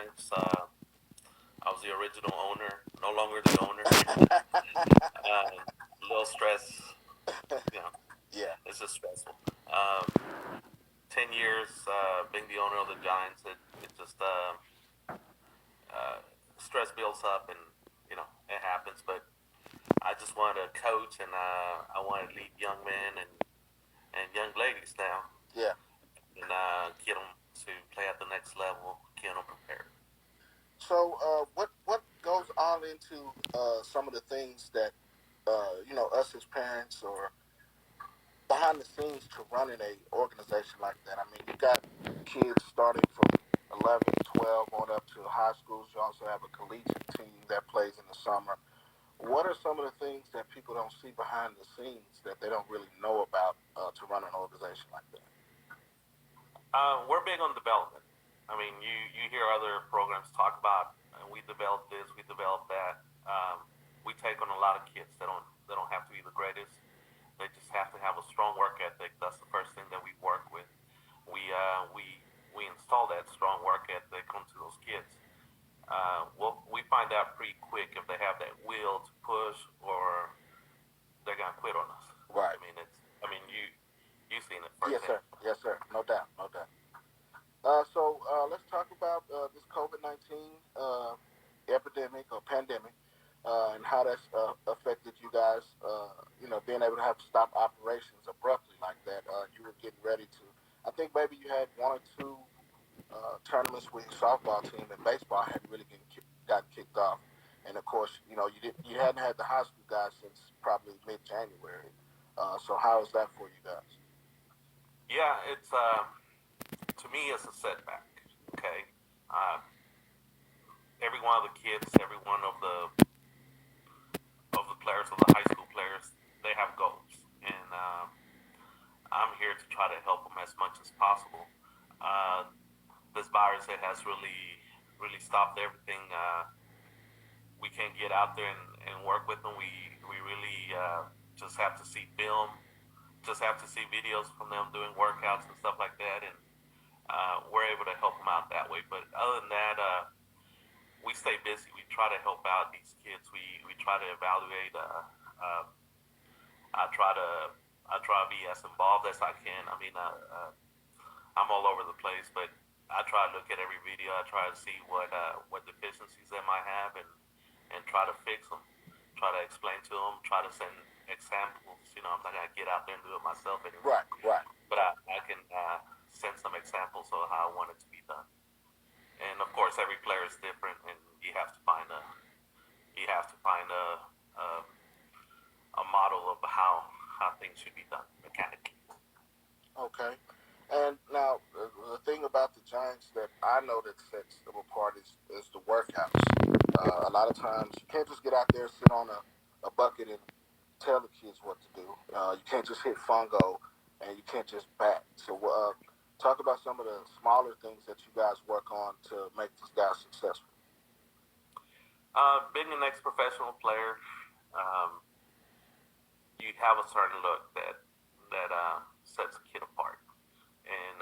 Giants. I was the original owner, no longer the owner. A little stress, you know, Yeah. it's just stressful. Um, 10 years being the owner of the Giants, it just uh, stress builds up, and it happens. But I just want to coach, and I want to lead young men and young ladies now, Yeah. and get them to play at the next level, get them prepared. So, what goes on into some of the things that us as parents or behind the scenes to running a organization like that? I mean, you got kids starting from 11, 12 on up to high schools. You also have a collegiate team that plays in the summer. What are some of the things that people don't see behind the scenes that they don't really know about to run an organization like that? We're big on development. I mean, you hear other programs talk about we develop this, we develop that. We take on a lot of kids that don't have to be the greatest. They just have to have a strong work ethic. That's the first thing that we work with. We install that strong work ethic onto those kids. We find out pretty quick if they have that will to push or they're gonna quit on us. Right. You've seen it Yes, firsthand. sir. Yes, sir. No doubt. No doubt. So let's talk about this COVID-19 epidemic or pandemic and how that's affected you guys. Being able to have to stop operations abruptly like that. You were getting ready to. I think maybe you had one or two tournaments with your softball team, and baseball had really gotten kicked off. And of course, you hadn't had the high school guys since probably mid-January. So how is that for you guys? Yeah, it's to me it's a setback. Okay, uh, every one of the kids, every one of the players, of the high school players, they have goals, and I'm here to try to help them as much as possible. Uh, this virus, it has really stopped everything. We can't get out there and work with them. We really just have to see film, just have to see videos from them doing workouts and stuff like that, and we're able to help them out that way. But other than that, we stay busy. We try to help out these kids. We try to evaluate. I try to I try to be as involved as I can. I'm all over the place, but I try to look at every video. I try to see what deficiencies they might have, and try to fix them. Try to explain to them. Try to send examples. I'm not gonna get out there and do it myself anymore, Right. Right. but I can send some examples of how I want it to be done. And of course, every player is different, and you have to find a a model of how things should be done mechanically. Okay. And now the thing about the Giants that I know that sets them apart is the workouts. A lot of times you can't just get out there, sit on a bucket and tell the kids what to do. You can't just hit fungo and you can't just bat. So talk about some of the smaller things that you guys work on to make these guys successful. Being an ex-professional player, um, you have a certain look that sets a kid apart, and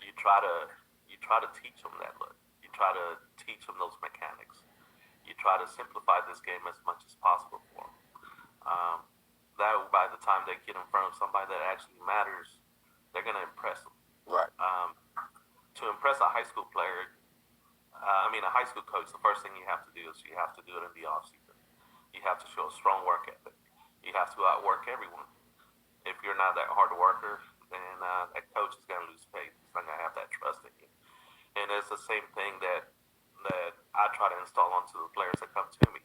you try to you try to teach them that look. You try to teach them those mechanics. You try to simplify this game as much as possible for them. Um, that by the time they get in front of somebody that actually matters, they're gonna impress them. Right. To impress a high school player, a high school coach, the first thing you have to do is you have to do it in the off season. You have to show a strong work ethic. You have to outwork everyone. If you're not that hard worker, then that coach is gonna lose faith. He's not gonna have that trust in you. And it's the same thing that I try to install onto the players that come to me.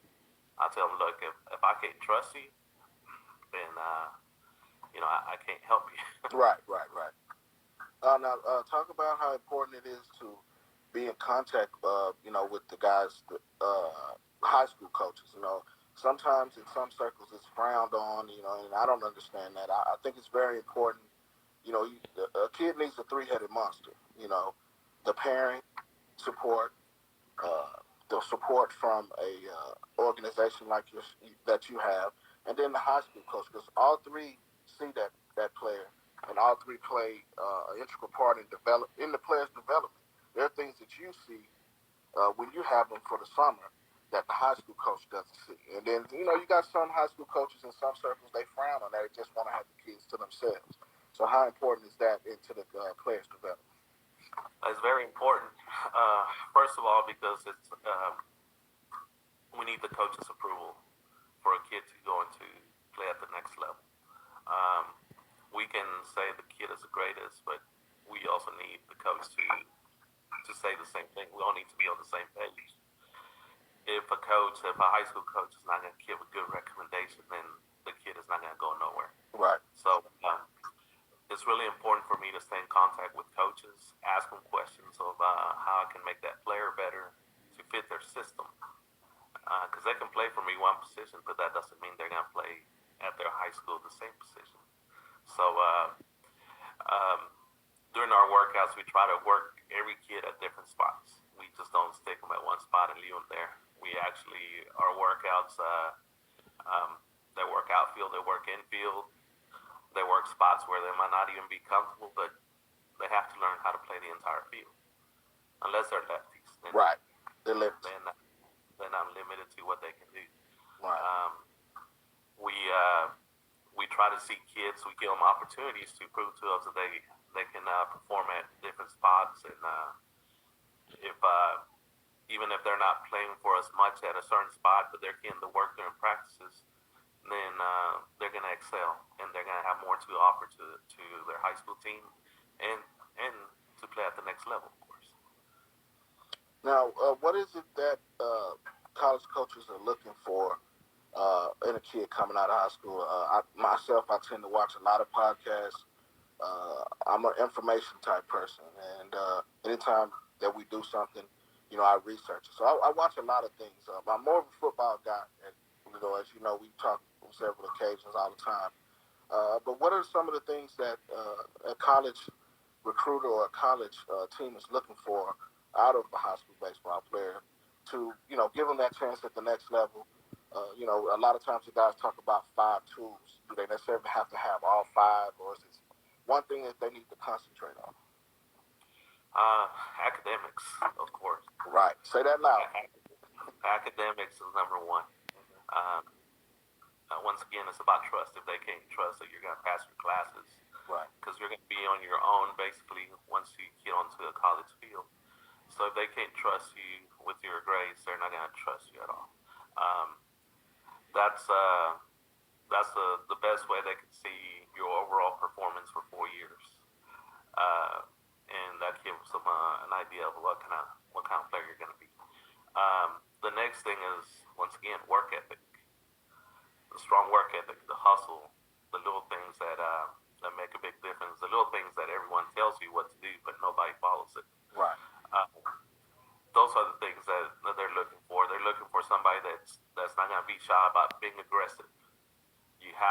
I tell them, look, if I can't trust you, then I can't help you. Right. Right. Right. Now, talk about how important it is to be in contact, with the guys, high school coaches. Sometimes in some circles it's frowned on, and I don't understand that. I think it's very important. A kid needs a three-headed monster. The parent support, the support from a organization like that you have, and then the high school coach, because all three see that player, and all three play an integral part in the player's development. There are things that you see when you have them for the summer that the high school coach doesn't see. And then you got some high school coaches in some circles they frown on that. They just want to have the kids to themselves. So how important is that into the players' development? It's very important. First of all, because we need the coach's approval for a kid to go into play at the next level. Um, we can say the kid is the greatest, but we also need the coach to say the same thing. We all need to be on the same page. If a high school coach is not going to give a good recommendation, then the kid is not going to go nowhere. Right. So it's really important for me to stay in contact with coaches, ask them questions of how I can make that player better to fit their system. Because they can play for me one position, but that doesn't mean they're going to play at their high school the same position. So um, during our workouts, we try to work every kid at different spots. We just don't stick them at one spot and leave them there. We actually, our workouts, they work outfield, they work infield, they work spots where they might not even be comfortable, but they have to learn how to play the entire field. Unless they're lefties, then right, they're lefties. They're not limited to what they can do. Right. We we try to see kids. We give them opportunities to prove to us that they can perform at different spots, and if even if they're not playing for us much at a certain spot, but they're getting the work during practices, then they're going to excel, and they're going to have more to offer to their high school team, and to play at the next level, of course. Now, what is it that college coaches are looking for in a kid coming out of high school? I tend to watch a lot of podcasts. I'm an information type person, and anytime that we do something, I research it. So I watch a lot of things. I'm more of a football guy, and as you know, we talk on several occasions all the time. But what are some of the things that a college recruiter or a college team is looking for out of a high school baseball player to, give them that chance at the next level? A lot of times the guys talk about five tools. Do they necessarily have to have all five, or is it one thing that they need to concentrate on? Academics, of course. Right. Say that loud. Academics is number one. Um, Once again, it's about trust. If they can't trust that you're going to pass your classes, Right. because you're going to be on your own basically once you get onto a college field. So if they can't trust you with your grades, they're not going to trust you at all. Um, that's the best way they can see your overall performance for 4 years, and that gives them an idea of what kind of player you're going to be. The next thing is, once again, work ethic, the strong work ethic, the hustle, the little things that make a big difference, the little things that everyone tells you what to do, but nobody follows it. Right. Uh, those are the things that they're looking for. They're looking for somebody that's not going to be shy about being aggressive.